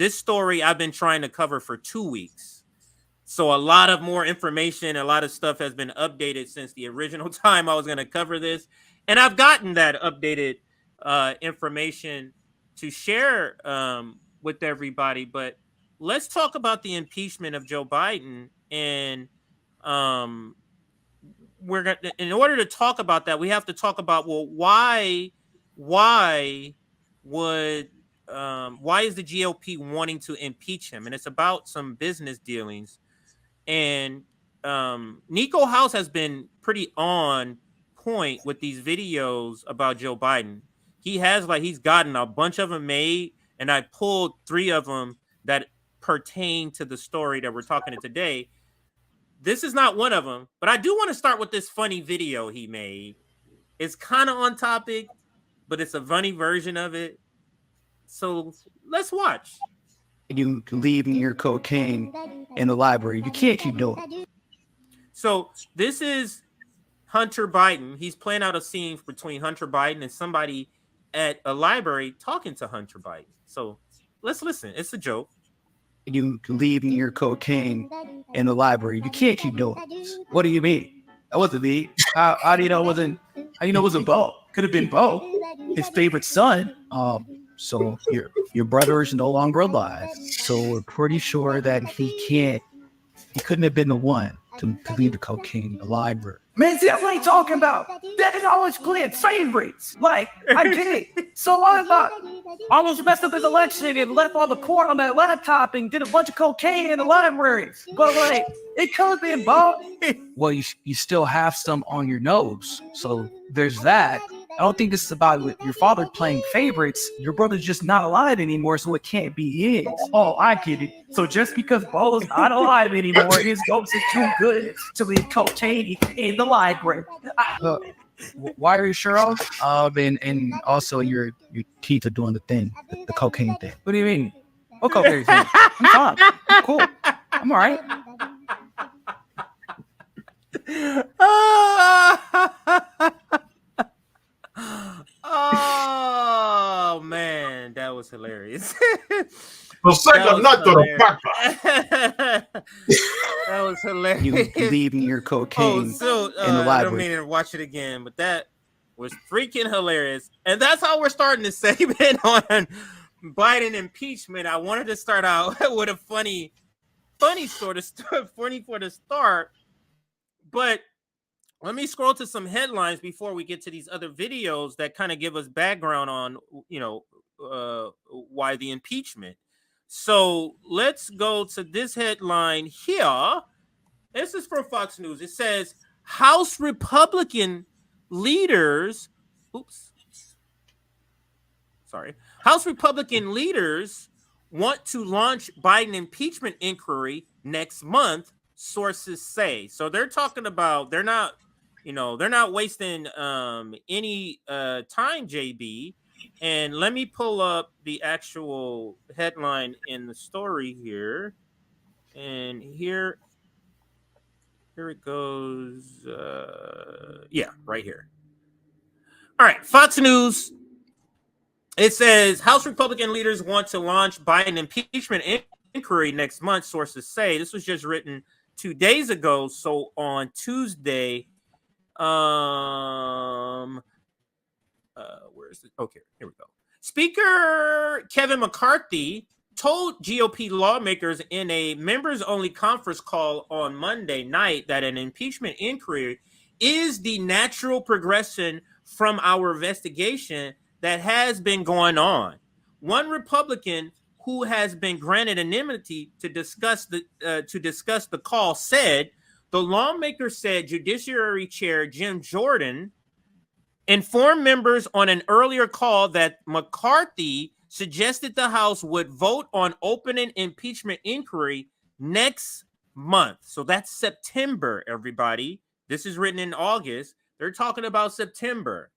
this story I've been trying to cover for 2 weeks. So a lot of more information, a lot of stuff has been updated since the original time I was going to cover this. And I've gotten that updated information to share with everybody. But let's talk about the impeachment of Joe Biden. And we're going to, in order to talk about that, we have to talk about, well, why would why is the GOP wanting to impeach him? And it's about some business dealings. And Nico House has been pretty on point with these videos about Joe Biden. He's gotten a bunch of them made, and I pulled 3 of them that pertain to the story that we're talking to today. This is not one of them, but I do want to start with this funny video he made. It's kind of on topic, but it's a funny version of it. So let's watch. You leaving your cocaine in the library. You can't keep doing it. So this is Hunter Biden. He's playing out a scene between Hunter Biden and somebody at a library talking to Hunter Biden. So let's listen. It's a joke. You leaving your cocaine in the library. You can't keep doing it. What do you mean? That wasn't me. How do you know it wasn't? How do you know it wasn't Bo? Could have been Bo, his favorite son. So your brother is no longer alive. So we're pretty sure that he couldn't have been the one to leave the cocaine in the library. Man, see, that's what I'm talking about. That is always clear favorites. Like, I did. So I thought, almost messed up his election and left all the court on that laptop and did a bunch of cocaine in the library. But like, it could have been Bo. Well, you still have some on your nose. So there's that. I don't think this is about your father playing favorites. Your brother's just not alive anymore, so it can't be his. Oh, I get it. So just because Bo's not alive anymore, his ghost is too good to leave cocaine in the library. Why are you sure of? And also your teeth are doing the thing, the cocaine thing. What do you mean? What cocaine thing? I'm fine. I'm cool. I'm all right. Oh man, that was hilarious. That was hilarious. You leaving your cocaine in the library. I don't mean to watch it again, but that was freaking hilarious. And that's how we're starting this segment on Biden impeachment. I wanted to start out with a funny sort of funny for the start, but let me scroll to some headlines before we get to these other videos that kind of give us background on, why the impeachment. So let's go to this headline here. This is from Fox News. It says House Republican leaders want to launch Biden impeachment inquiry next month, sources say. So they're talking about they're not wasting any time, JB. And let me pull up the actual headline in the story here. And here it goes. Right here. All right, Fox News. It says House Republican leaders want to launch Biden impeachment inquiry next month, sources say. This was just written 2 days ago. So on Tuesday, where is it? Okay, here we go. Speaker Kevin McCarthy told GOP lawmakers in a members-only conference call on Monday night that an impeachment inquiry is the natural progression from our investigation that has been going on. One Republican who has been granted anonymity to discuss the call said the lawmaker said Judiciary Chair Jim Jordan informed members on an earlier call that McCarthy suggested the House would vote on opening impeachment inquiry next month. So that's September, everybody. This is written in August. They're talking about September.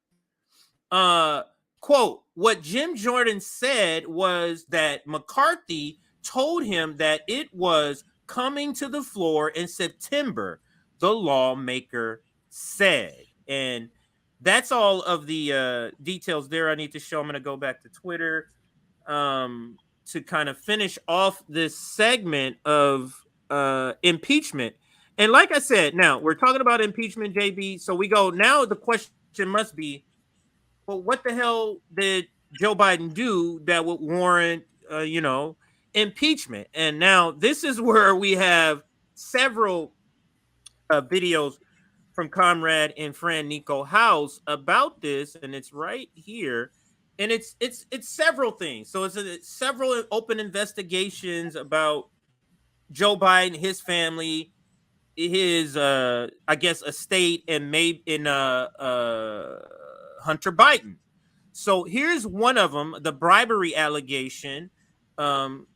Quote, what Jim Jordan said was that McCarthy told him that it was coming to the floor in September, the lawmaker said. And that's all of the details there I need to show. I'm going to go back to Twitter. to kind of finish off this segment of impeachment. And like I said, now we're talking about impeachment, JB. So we go now. The question must be, well, what the hell did Joe Biden do that would warrant, impeachment? And now this is where we have several videos from comrade and friend Nico House about this, and it's right here. And it's several things. So it's several open investigations about Joe Biden, his family, his I guess estate, and maybe in Hunter Biden. So here's one of them, the bribery allegation around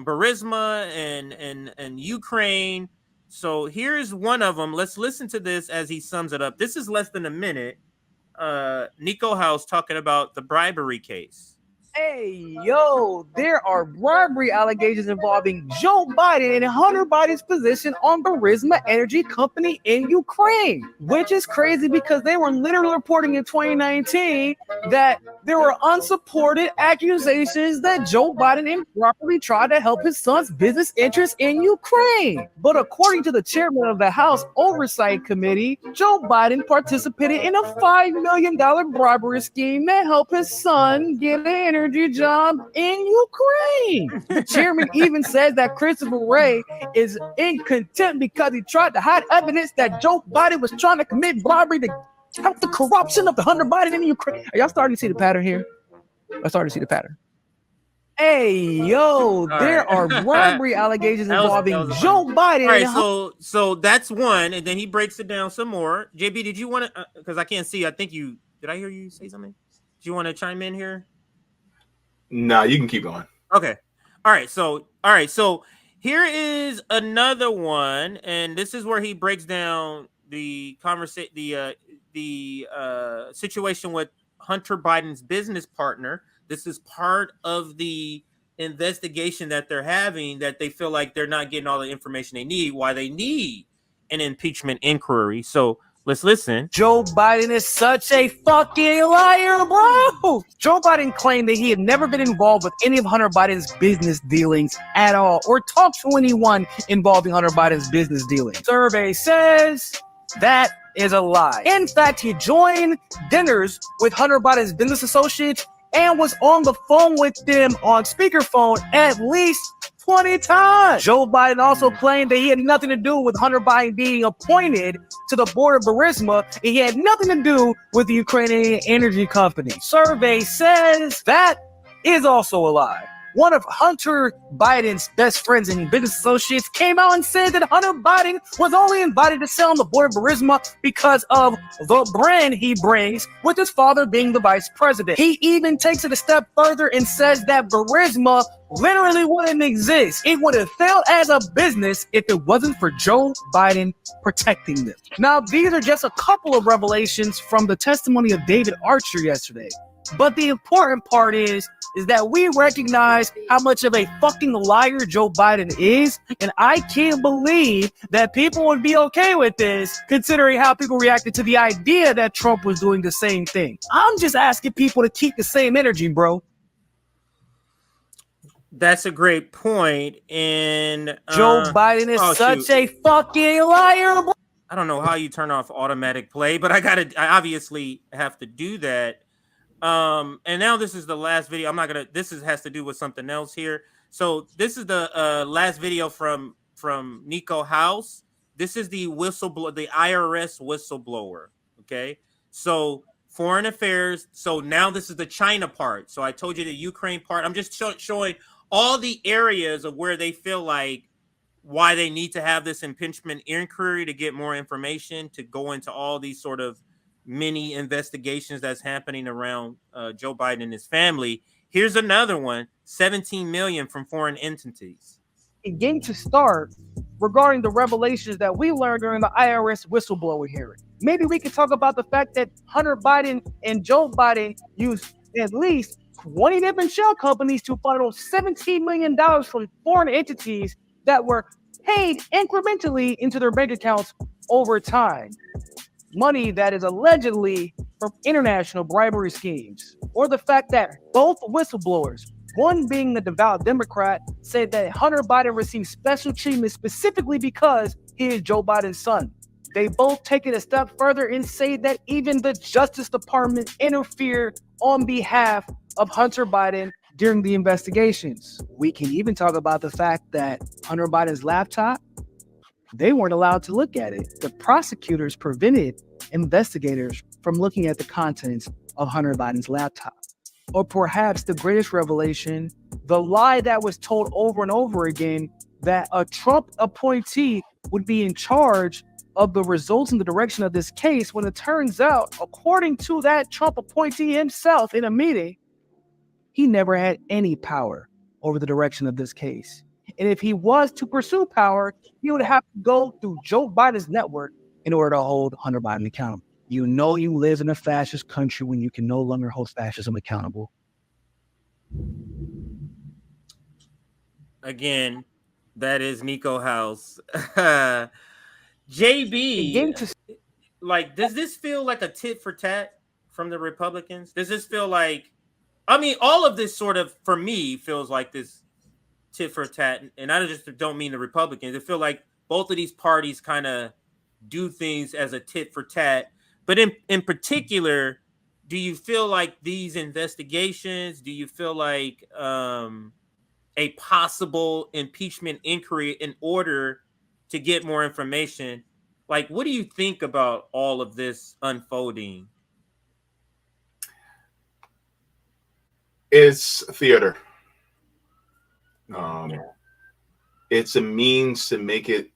Burisma and Ukraine. So here's one of them. Let's listen to this as he sums it up. This is less than a minute. Nico House talking about the bribery case. Hey, yo, there are bribery allegations involving Joe Biden and Hunter Biden's position on Burisma Energy Company in Ukraine, which is crazy because they were literally reporting in 2019 that there were unsupported accusations that Joe Biden improperly tried to help his son's business interests in Ukraine. But according to the chairman of the House Oversight Committee, Joe Biden participated in a $5 million bribery scheme to help his son get an energy job in Ukraine. The chairman even says that Christopher Wray is in contempt because he tried to hide evidence that Joe Biden was trying to commit bribery to help the corruption of the Hunter Biden in Ukraine. Are y'all starting to see the pattern here? I'm starting to see the pattern. Hey, yo, there are bribery allegations involving Joe Biden. All right, so that's one, and then he breaks it down some more. JB, did you want to? Because I can't see. I think you did. I hear you say something? Do you want to chime in here? No, you can keep going. Okay. All right. So here is another one, and this is where he breaks down the conversation, the situation with Hunter Biden's business partner. This is part of the investigation that they're having, that they feel like they're not getting all the information they need, why they need an impeachment inquiry. So let's listen. Joe Biden is such a fucking liar, bro. Joe Biden claimed that he had never been involved with any of Hunter Biden's business dealings at all, or talked to anyone involving Hunter Biden's business dealings. Survey says that is a lie. In fact, he joined dinners with Hunter Biden's business associates and was on the phone with them on speakerphone at least 20 times. Joe Biden also claimed that he had nothing to do with Hunter Biden being appointed to the board of Burisma, and he had nothing to do with the Ukrainian energy company. Survey says that is also a lie. One of Hunter Biden's best friends and business associates came out and said that Hunter Biden was only invited to sit on the board of Burisma because of the brand he brings, with his father being the vice president. He even takes it a step further and says that Burisma literally wouldn't exist. It would have failed as a business if it wasn't for Joe Biden protecting them. Now, these are just a couple of revelations from the testimony of David Archer yesterday. But the important part is that we recognize how much of a fucking liar Joe Biden is, and I can't believe that people would be okay with this, considering how people reacted to the idea that Trump was doing the same thing. I'm just asking people to keep the same energy, bro. That's a great point. And Joe Biden is such a fucking liar, bro. I don't know how you turn off automatic play, but I obviously have to do that. And now this is the last video. This has to do with something else here. So this is the last video from Nico House. This is the whistleblower, the IRS whistleblower. Okay. So foreign affairs. So now this is the China part. So I told you the Ukraine part. I'm just showing all the areas of where they feel like why they need to have this impeachment inquiry to get more information, to go into all these sort of many investigations that's happening around Joe Biden and his family. Here's another one, 17 million from foreign entities. Begin to start regarding the revelations that we learned during the IRS whistleblower hearing. Maybe we could talk about the fact that Hunter Biden and Joe Biden used at least 20 different shell companies to funnel $17 million from foreign entities that were paid incrementally into their bank accounts over time. Money that is allegedly from international bribery schemes, or the fact that both whistleblowers one being the devout Democrat, said that Hunter Biden received special treatment specifically because he is Joe Biden's son. They both take it a step further and say that even the Justice Department interfered on behalf of Hunter Biden during the investigations. We can even talk about the fact that Hunter Biden's laptop, they weren't allowed to look at it. The prosecutors prevented investigators from looking at the contents of Hunter Biden's laptop. Or perhaps the greatest revelation, the lie that was told over and over again that a Trump appointee would be in charge of the results and the direction of this case, when it turns out, according to that Trump appointee himself in a meeting, he never had any power over the direction of this case. And if he was to pursue power, he would have to go through Joe Biden's network in order to hold Hunter Biden accountable. You know you live in a fascist country when you can no longer hold fascism accountable. Again, that is Nico House. JB, like, does this feel like a tit for tat from the Republicans? Does this feel like, I mean, all of this sort of, for me, feels like this tit for tat, and I just don't mean the Republicans. I feel like both of these parties kind of do things as a tit for tat. But in particular, do you feel like these investigations, do you feel like a possible impeachment inquiry in order to get more information? Like, what do you think about all of this unfolding? It's theater. It's a means to make it.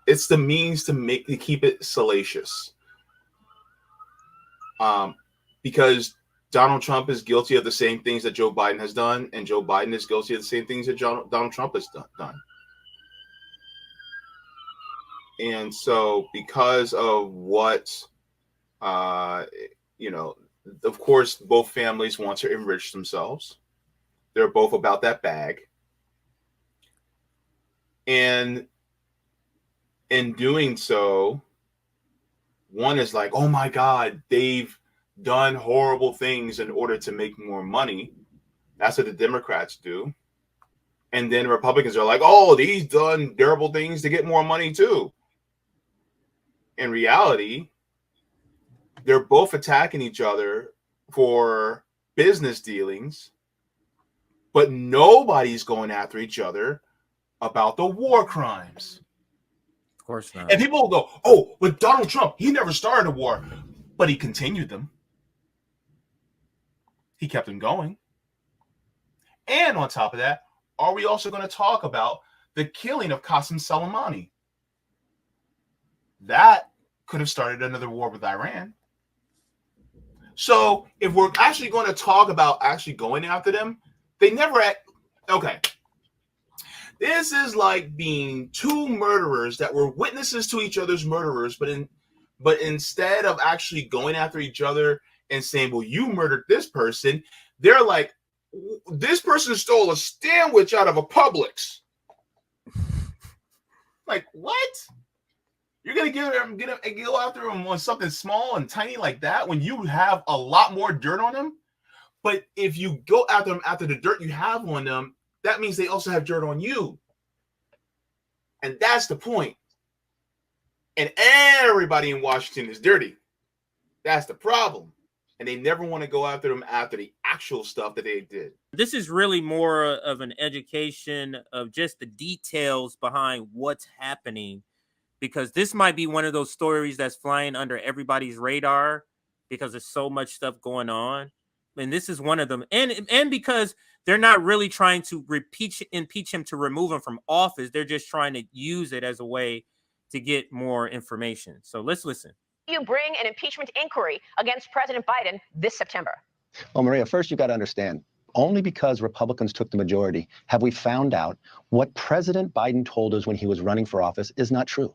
It's the means to keep it salacious. Because Donald Trump is guilty of the same things that Joe Biden has done, and Joe Biden is guilty of the same things that Donald Trump has done. And so, because of what, of course, both families want to enrich themselves. They're both about that bag. And in doing so, one is like, oh my God, they've done horrible things in order to make more money. That's what the Democrats do. And then Republicans are like, oh, these done terrible things to get more money too. In reality, they're both attacking each other for business dealings, but nobody's going after each other about the war crimes. Of course not. And people will go, oh, but Donald Trump, he never started a war, but he continued them. He kept them going. And on top of that, are we also going to talk about the killing of Qasem Soleimani? That could have started another war with Iran. So if we're actually going to talk about actually going after them, they never act. Okay. This is like being two murderers that were witnesses to each other's murderers, but instead of actually going after each other and saying, well, you murdered this person, they're like, this person stole a sandwich out of a Publix. Like, what? You're going to go after him on something small and tiny like that when you have a lot more dirt on them? But if you go after them after the dirt you have on them, that means they also have dirt on you. And that's the point. And everybody in Washington is dirty. That's the problem. And they never want to go after them after the actual stuff that they did. This is really more of an education of just the details behind what's happening, because this might be one of those stories that's flying under everybody's radar because there's so much stuff going on. And this is one of them. And because they're not really trying to impeach him to remove him from office. They're just trying to use it as a way to get more information. So let's listen. You bring an impeachment inquiry against President Biden this September. Well, Maria, first you got to understand, only because Republicans took the majority have we found out what President Biden told us when he was running for office is not true.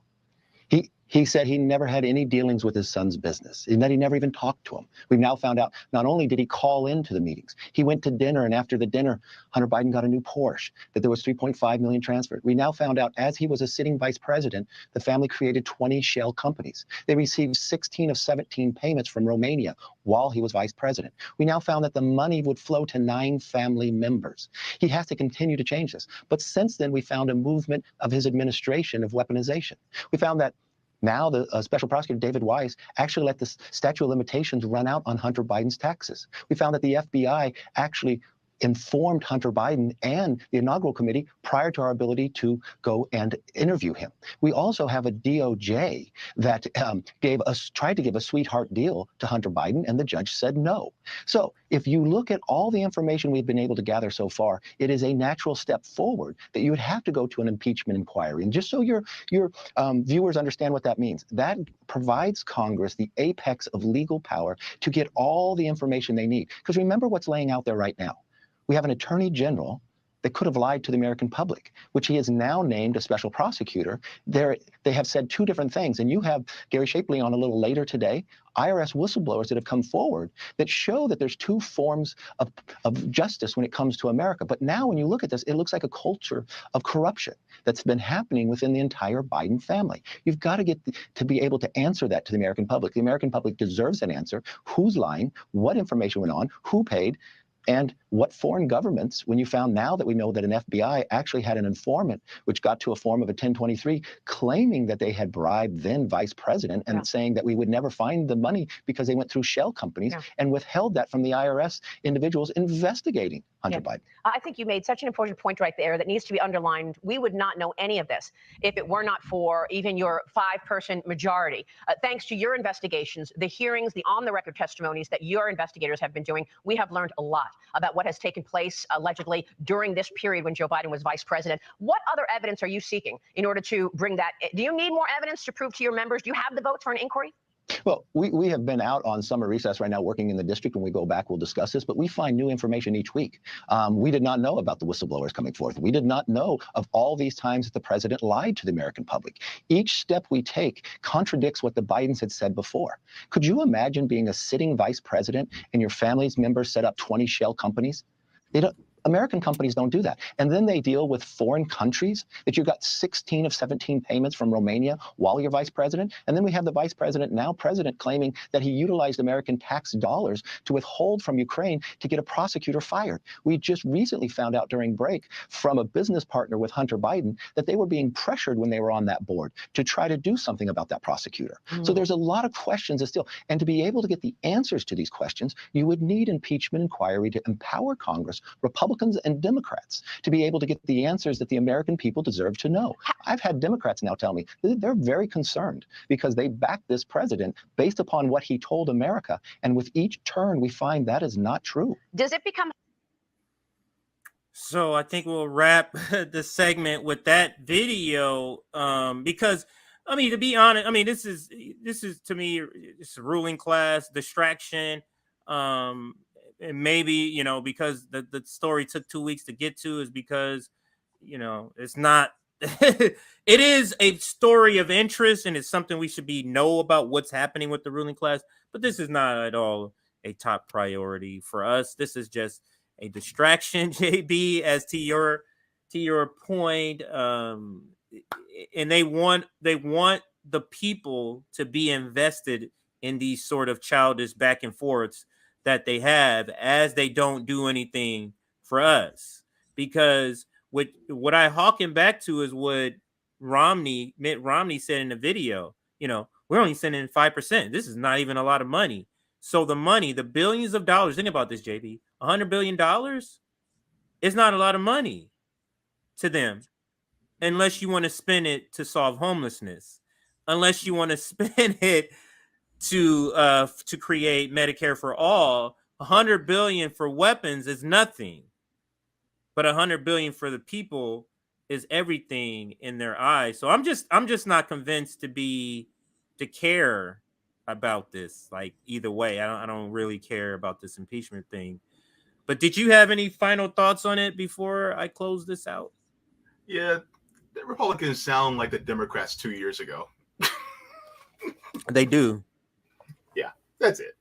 He said he never had any dealings with his son's business, and that he never even talked to him. We've now found out not only did he call into the meetings, he went to dinner, and after the dinner, Hunter Biden got a new Porsche, that there was $3.5 million transferred. We now found out as he was a sitting vice president, the family created 20 shell companies. They received 16 of 17 payments from Romania while he was vice president. We now found that the money would flow to 9 family members. He has to continue to change this. But since then, we found a movement of his administration of weaponization. We found that now the special prosecutor, David Weiss, actually let the statute of limitations run out on Hunter Biden's taxes. We found that the FBI actually informed Hunter Biden and the inaugural committee prior to our ability to go and interview him. We also have a DOJ that tried to give a sweetheart deal to Hunter Biden, and the judge said no. So if you look at all the information we've been able to gather so far, it is a natural step forward that you would have to go to an impeachment inquiry. And just so your viewers understand what that means, that provides Congress the apex of legal power to get all the information they need. Because remember what's laying out there right now. We have an attorney general that could have lied to the American public, which he has now named a special prosecutor. They have said 2 different things. And you have Gary Shapley on a little later today, IRS whistleblowers that have come forward that show that there's 2 forms of justice when it comes to America. But now when you look at this, it looks like a culture of corruption that's been happening within the entire Biden family. You've got to get to be able to answer that to the American public. The American public deserves an answer. Who's lying? What information went on? Who paid? And what foreign governments, when you found now that we know that an FBI actually had an informant, which got to a form of a 1023, claiming that they had bribed then vice president and saying that we would never find the money because they went through shell companies and withheld that from the IRS individuals investigating Hunter Biden. I think you made such an important point right there that needs to be underlined. We would not know any of this if it were not for even your 5-person majority. Thanks to your investigations, the hearings, the on-the-record testimonies that your investigators have been doing, we have learned a lot about what has taken place allegedly during this period when Joe Biden was vice president. What other evidence are you seeking in order to bring that? Do you need more evidence to prove to your members? Do you have the votes for an inquiry? Well, we have been out on summer recess right now working in the district. When we go back, we'll discuss this, but we find new information each week. We did not know about the whistleblowers coming forth. We did not know of all these times that the president lied to the American public. Each step we take contradicts what the Bidens had said before. Could you imagine being a sitting vice president and your family's members set up 20 shell companies? American companies don't do that. And then they deal with foreign countries that you got 16 of 17 payments from Romania while you're vice president. And then we have the vice president, now president, claiming that he utilized American tax dollars to withhold from Ukraine to get a prosecutor fired. We just recently found out during break from a business partner with Hunter Biden that they were being pressured when they were on that board to try to do something about that prosecutor. So there's a lot of questions that still, and to be able to get the answers to these questions, you would need impeachment inquiry to empower Congress, Republicans and Democrats, to be able to get the answers that the American people deserve to know. I've had Democrats now tell me they're very concerned because they back this president based upon what he told America. And with each turn, we find that is not true. Does it become... So I think we'll wrap the segment with that video because, I mean, to be honest, I mean, this is to me, it's a ruling class distraction. And maybe, you know, because the story took 2 weeks to get to is because, you know, it's not, it is a story of interest and it's something we should know about what's happening with the ruling class. But this is not at all a top priority for us. This is just a distraction, JB, as to your point. And they want the people to be invested in these sort of childish back and forths that they have as they don't do anything for us. Because what I harken back to is what Mitt Romney said in the video. You know, we're only sending 5%. This is not even a lot of money. So the money, the billions of dollars, think about this, JB, $100 billion is not a lot of money to them unless you want to spend it to solve homelessness, unless you want to spend it to create Medicare for all. $100 billion for weapons is nothing, but $100 billion for the people is everything in their eyes. So I'm just not convinced to care about this. Like, either way, I don't really care about this impeachment thing. But did you have any final thoughts on it before I close this out? Yeah, the Republicans sound like the Democrats 2 years ago. They do. Yeah, that's it.